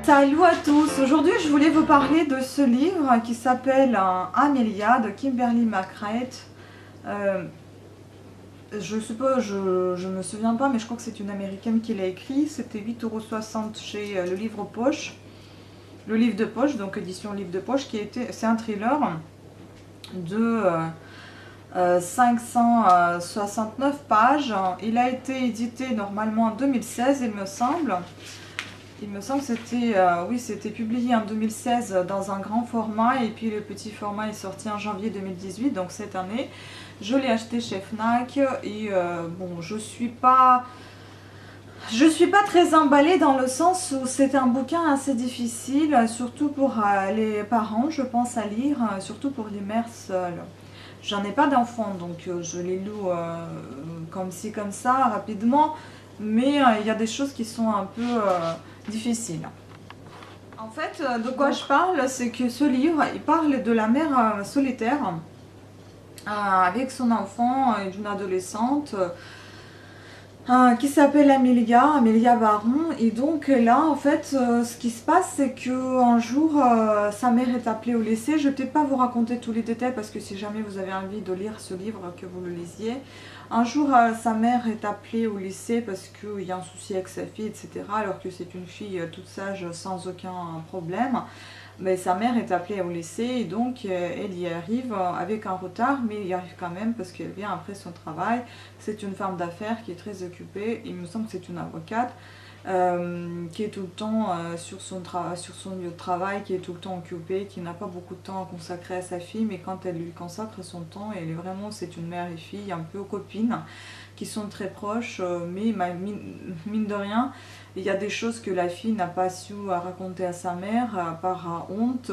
Salut à tous, aujourd'hui je voulais vous parler de ce livre qui s'appelle Amelia de Kimberly McCreight. Euh, je me souviens pas, mais je crois que c'est une américaine qui l'a écrit. C'était 8,60 € chez le livre poche. Le livre de poche, donc édition livre de poche, c'est un thriller de 569 pages. Il a été édité normalement en 2016, il me semble. Il me semble que c'était publié en 2016 dans un grand format et puis le petit format est sorti en janvier 2018, donc cette année. Je l'ai acheté chez Fnac et bon, je suis pas très emballée dans le sens où c'est un bouquin assez difficile, surtout pour les parents, je pense, à lire, surtout pour les mères seules. J'en ai pas d'enfants, donc je les loue comme ci, comme ça, rapidement, mais il y a des choses qui sont un peu difficiles. En fait, de quoi je parle, c'est que ce livre, il parle de la mère solitaire avec son enfant et d'une adolescente qui s'appelle Amelia Baron. Et donc là, en fait, ce qui se passe, c'est qu'un jour, sa mère est appelée au lycée. Je ne vais peut-être pas vous raconter tous les détails parce que si jamais vous avez envie de lire ce livre, que vous le lisiez. Un jour, sa mère est appelée au lycée parce qu'il y a un souci avec sa fille, etc. Alors que c'est une fille toute sage, sans aucun problème. Mais sa mère est appelée au lycée et donc elle y arrive avec un retard, mais elle y arrive quand même parce qu'elle vient après son travail. C'est une femme d'affaires qui est très occupée. Il me semble que c'est une avocate qui est tout le temps sur son lieu de travail, qui est tout le temps occupée, qui n'a pas beaucoup de temps à consacrer à sa fille, mais quand elle lui consacre son temps, c'est une mère et fille un peu copines qui sont très proches, mais mine de rien, il y a des choses que la fille n'a pas su raconter à sa mère par honte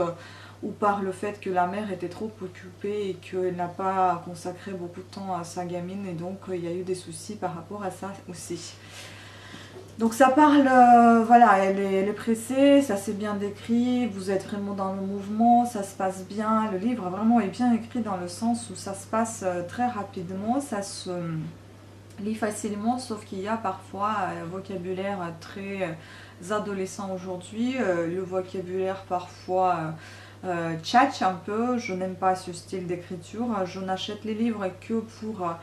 ou par le fait que la mère était trop occupée et qu'elle n'a pas consacré beaucoup de temps à sa gamine, et donc il y a eu des soucis par rapport à ça aussi. Donc ça parle, voilà, elle est pressée, ça c'est bien décrit, vous êtes vraiment dans le mouvement, ça se passe bien. Le livre vraiment est bien écrit dans le sens où ça se passe très rapidement, ça se lit facilement, sauf qu'il y a parfois un vocabulaire très adolescent aujourd'hui, le vocabulaire parfois tchatch un peu. Je n'aime pas ce style d'écriture, je n'achète les livres que pour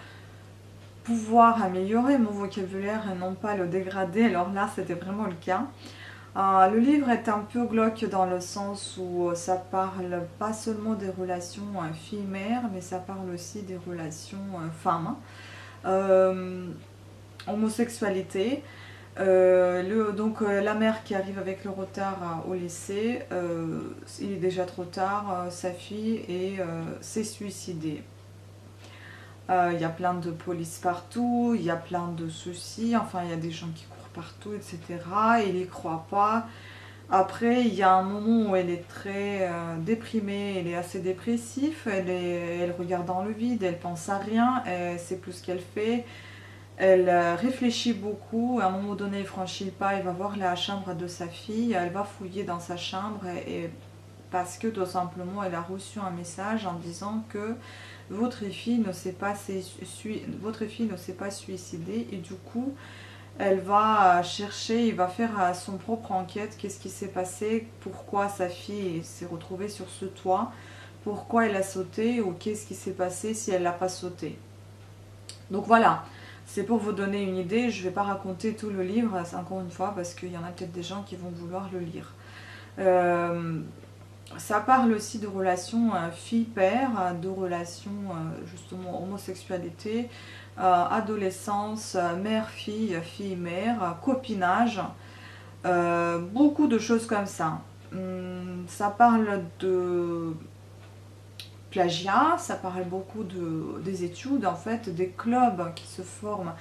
pouvoir améliorer mon vocabulaire et non pas le dégrader. Alors là, c'était vraiment le cas. Le livre est un peu glauque dans le sens où ça parle pas seulement des relations filles-mères, mais ça parle aussi des relations femmes. Homosexualité. Donc la mère qui arrive avec le retard au lycée, il est déjà trop tard, sa fille s'est suicidée. Il y a plein de police partout, il y a plein de soucis, enfin il y a des gens qui courent partout, etc. Il n'y croit pas. Après, il y a un moment où elle est très déprimée, elle est assez dépressive, elle regarde dans le vide, elle pense à rien, elle sait plus ce qu'elle fait. Elle réfléchit beaucoup, à un moment donné elle franchit le pas, elle va voir la chambre de sa fille, elle va fouiller dans sa chambre parce que tout simplement elle a reçu un message en disant que votre fille ne s'est pas suicidée, et du coup elle va chercher, elle va faire son propre enquête, qu'est-ce qui s'est passé, pourquoi sa fille s'est retrouvée sur ce toit, pourquoi elle a sauté ou qu'est-ce qui s'est passé si elle n'a pas sauté. Donc voilà, c'est pour vous donner une idée. Je ne vais pas raconter tout le livre, encore une fois, parce qu'il y en a peut-être des gens qui vont vouloir le lire. Ça parle aussi de relations fille-père, de relations justement homosexualité, adolescence, mère-fille, fille-mère, copinage, beaucoup de choses comme ça. Ça parle de plagiat, ça parle beaucoup des études, en fait, des clubs qui se forment.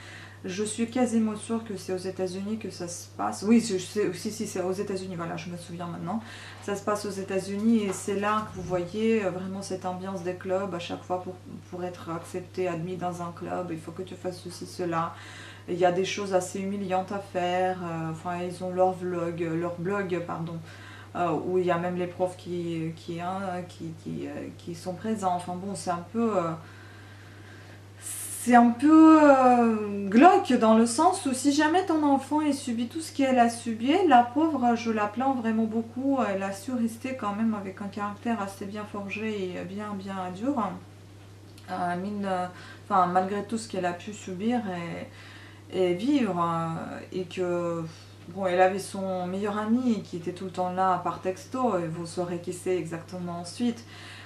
Je suis quasiment sûre que c'est aux États-Unis que ça se passe. Oui, je sais, si, c'est aux États-Unis, voilà, je me souviens maintenant. Ça se passe aux États-Unis et c'est là que vous voyez vraiment cette ambiance des clubs. À chaque fois, pour être accepté, admis dans un club, il faut que tu fasses ceci, cela. Il y a des choses assez humiliantes à faire. Enfin, ils ont leur blog, pardon, où il y a même les profs qui sont présents. Enfin bon, c'est un peu c'est un peu glauque dans le sens où si jamais ton enfant ait subi tout ce qu'elle a subi, la pauvre, je la plains vraiment beaucoup. Elle a su rester quand même avec un caractère assez bien forgé et bien bien dur. Mine, enfin, malgré tout ce qu'elle a pu subir et vivre, et que bon, elle avait son meilleur ami qui était tout le temps là par texto, et vous saurez qui c'est exactement ensuite.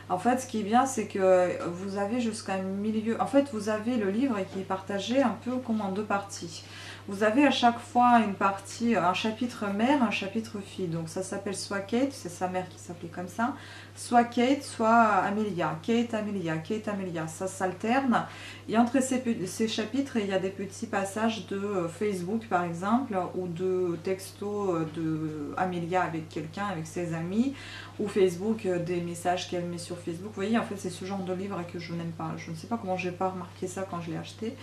En fait, ce qui est bien, c'est que vous avez jusqu'à milieu. En fait, vous avez le livre qui est partagé un peu comme en deux parties. Vous avez à chaque fois une partie, un chapitre mère, un chapitre fille. Donc ça s'appelle soit Kate, c'est sa mère qui s'appelait comme ça, soit Kate, soit Amelia. Kate, Amelia, Kate, Amelia. Ça s'alterne. Et entre ces chapitres, il y a des petits passages de Facebook, par exemple, ou de textos de Amelia avec quelqu'un, avec ses amis, ou Facebook, des messages qu'elle met sur Facebook. Vous voyez, en fait, c'est ce genre de livre que je n'aime pas. Je ne sais pas comment j'ai pas remarqué ça quand je l'ai acheté.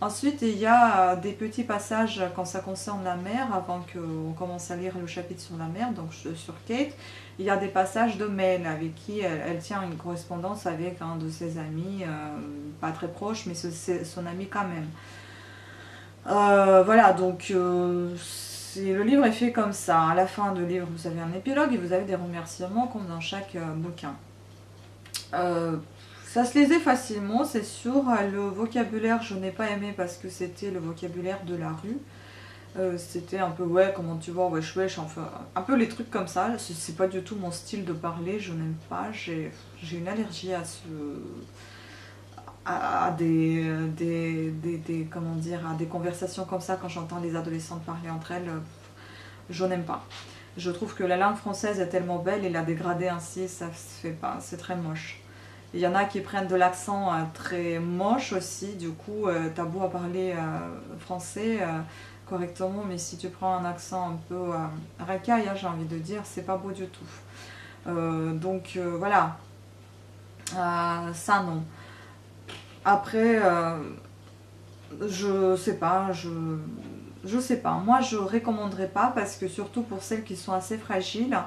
Ensuite, il y a des petits passages quand ça concerne la mère, avant qu'on commence à lire le chapitre sur la mère, donc sur Kate. Il y a des passages de Mel, avec qui elle tient une correspondance avec un de ses amis, pas très proche, mais c'est son ami quand même. Voilà, donc le livre est fait comme ça. À la fin du livre, vous avez un épilogue et vous avez des remerciements comme dans chaque bouquin. Ça se lisait facilement, c'est sûr. Le vocabulaire, je n'ai pas aimé parce que c'était le vocabulaire de la rue. C'était un peu, ouais, comment tu vois, wesh wesh, enfin, un peu les trucs comme ça. C'est pas du tout mon style de parler, je n'aime pas. J'ai une allergie à comment dire, à des conversations comme ça quand j'entends les adolescentes parler entre elles. Je n'aime pas. Je trouve que la langue française est tellement belle et la dégrader ainsi, ça se fait pas. C'est très moche. Il y en a qui prennent de l'accent très moche aussi, du coup, t'as beau à parler français correctement, mais si tu prends un accent un peu racaille, j'ai envie de dire, c'est pas beau du tout. Donc voilà, ça non. Après, je sais pas, je sais pas. Moi, je recommanderais pas parce que surtout pour celles qui sont assez fragiles,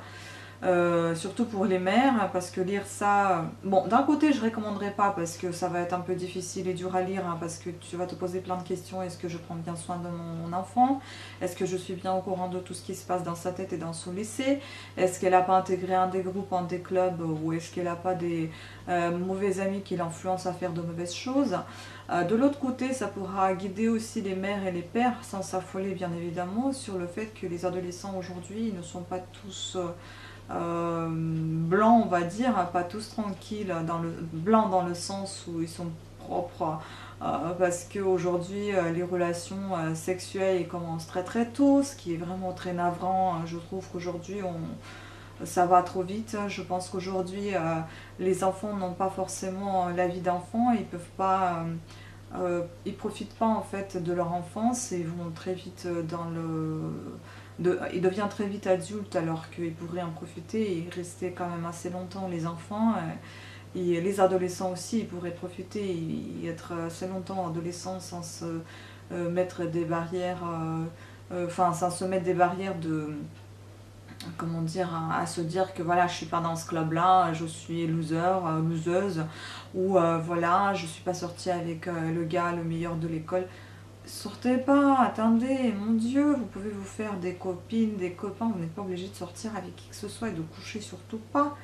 surtout pour les mères, parce que lire ça... Bon, d'un côté, je ne recommanderais pas parce que ça va être un peu difficile et dur à lire, parce que tu vas te poser plein de questions. Est-ce que je prends bien soin de mon enfant? Est-ce que je suis bien au courant de tout ce qui se passe dans sa tête et dans son lycée? Est-ce qu'elle n'a pas intégré un des groupes, un des clubs, ou est-ce qu'elle n'a pas des mauvais amis qui l'influencent à faire de mauvaises choses? De l'autre côté, ça pourra guider aussi les mères et les pères, sans s'affoler bien évidemment, sur le fait que les adolescents aujourd'hui ne sont pas tous... blancs, on va dire, pas tous tranquilles, blancs dans le sens où ils sont propres, parce qu'aujourd'hui les relations sexuelles commencent très très tôt, ce qui est vraiment très navrant. Je trouve qu'aujourd'hui ça va trop vite. Je pense qu'aujourd'hui les enfants n'ont pas forcément la vie d'enfant, ils peuvent pas, ils profitent pas en fait de leur enfance et vont très vite ils deviennent très vite adultes alors qu'ils pourraient en profiter et rester quand même assez longtemps les enfants. Et les adolescents aussi, ils pourraient profiter et être assez longtemps adolescents sans se mettre des barrières, enfin sans se mettre des barrières de, comment dire, à se dire que voilà, je suis pas dans ce club-là, je suis loser, loseuse, ou voilà, je suis pas sortie avec le gars le meilleur de l'école. Sortez pas, attendez, mon Dieu, vous pouvez vous faire des copines, des copains, vous n'êtes pas obligé de sortir avec qui que ce soit et de coucher surtout pas.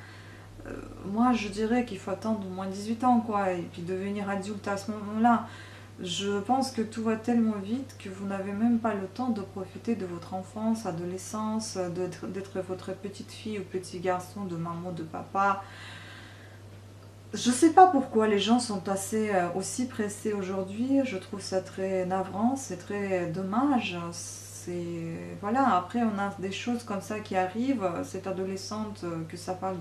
Moi, je dirais qu'il faut attendre au moins 18 ans, quoi, et puis devenir adulte à ce moment-là. Je pense que tout va tellement vite que vous n'avez même pas le temps de profiter de votre enfance, adolescence, d'être votre petite fille ou petit garçon, de maman, de papa. Je sais pas pourquoi les gens sont aussi pressés aujourd'hui. Je trouve ça très navrant, c'est très dommage. Voilà, après on a des choses comme ça qui arrivent. Cette adolescente que ça parle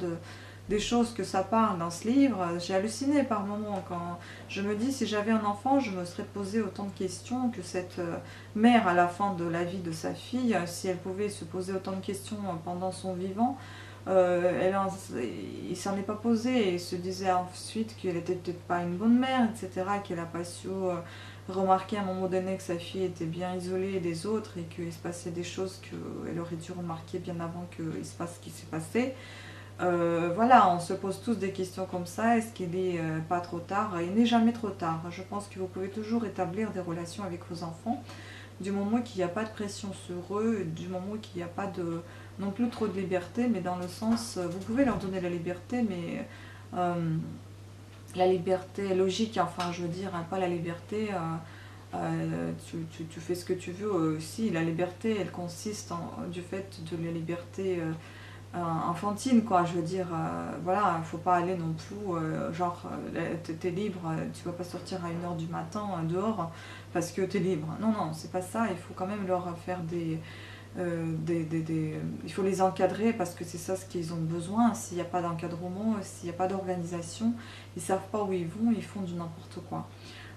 des choses que ça parle dans ce livre, j'ai halluciné par moments quand je me dis si j'avais un enfant, je me serais posé autant de questions que cette mère à la fin de la vie de sa fille, si elle pouvait se poser autant de questions pendant son vivant. Il s'en est pas posé et se disait ensuite qu'elle était peut-être pas une bonne mère, etc., qu'elle a pas su remarquer à un moment donné que sa fille était bien isolée des autres et qu'il se passait des choses qu'elle aurait dû remarquer bien avant qu'il se passe ce qui s'est passé. Voilà, on se pose tous des questions comme ça. Est-ce qu'il est pas trop tard? Il n'est jamais trop tard. Je pense que vous pouvez toujours établir des relations avec vos enfants du moment qu'il n'y a pas de pression sur eux, du moment qu'il n'y a pas de non plus trop de liberté, mais dans le sens, vous pouvez leur donner la liberté, mais la liberté logique, enfin je veux dire, hein, pas la liberté, tu fais ce que tu veux aussi. La liberté, elle consiste du fait de la liberté enfantine, quoi. Je veux dire, voilà, il faut pas aller non plus, genre, t'es libre, tu vas pas sortir à 1 h du matin dehors parce que t'es libre. Non, non, c'est pas ça. Il faut quand même leur faire il faut les encadrer parce que c'est ça ce qu'ils ont besoin. S'il n'y a pas d'encadrement, s'il n'y a pas d'organisation, ils savent pas où ils vont, ils font du n'importe quoi.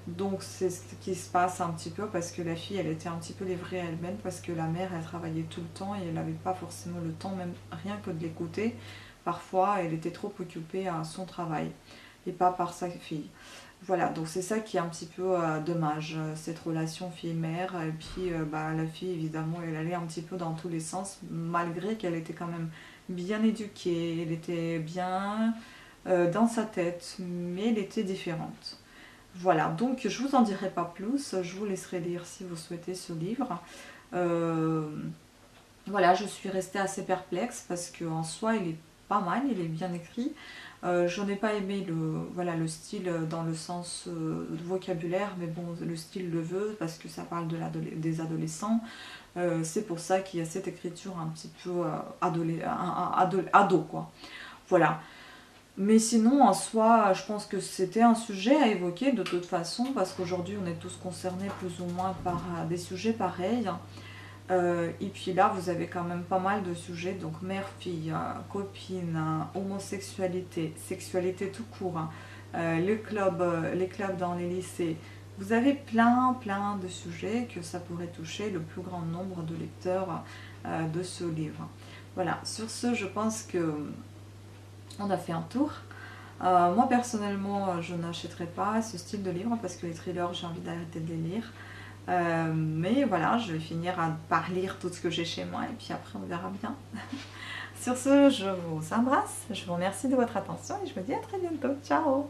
Donc c'est ce qui se passe un petit peu parce que la fille elle était un petit peu livrée à elle-même parce que la mère elle travaillait tout le temps et elle n'avait pas forcément le temps même rien que de l'écouter. Parfois elle était trop occupée à son travail et pas par sa fille. Voilà, donc c'est ça qui est un petit peu dommage, cette relation fille-mère. Et puis bah, la fille évidemment elle allait un petit peu dans tous les sens malgré qu'elle était quand même bien éduquée, elle était bien dans sa tête, mais elle était différente. Voilà, donc je vous en dirai pas plus, je vous laisserai lire si vous souhaitez ce livre. Euh, voilà, je suis restée assez perplexe parce qu'en soi il est pas mal, il est bien écrit. Je n'ai pas aimé voilà, le style dans le sens de vocabulaire, mais bon, le style le veut parce que ça parle des adolescents. C'est pour ça qu'il y a cette écriture un petit peu ado, quoi. Voilà. Mais sinon, en soi, je pense que c'était un sujet à évoquer de toute façon, parce qu'aujourd'hui, on est tous concernés plus ou moins par des sujets pareils. Et puis là, vous avez quand même pas mal de sujets, donc mère, fille, copine, homosexualité, sexualité tout court, hein, les clubs dans les lycées. Vous avez plein de sujets que ça pourrait toucher le plus grand nombre de lecteurs de ce livre. Voilà, sur ce, je pense que on a fait un tour. Moi personnellement, je n'achèterai pas ce style de livre parce que les thrillers, j'ai envie d'arrêter de les lire. Mais voilà, je vais finir par lire tout ce que j'ai chez moi et puis après on verra bien. Sur ce, je vous embrasse, je vous remercie de votre attention et je vous dis à très bientôt. Ciao!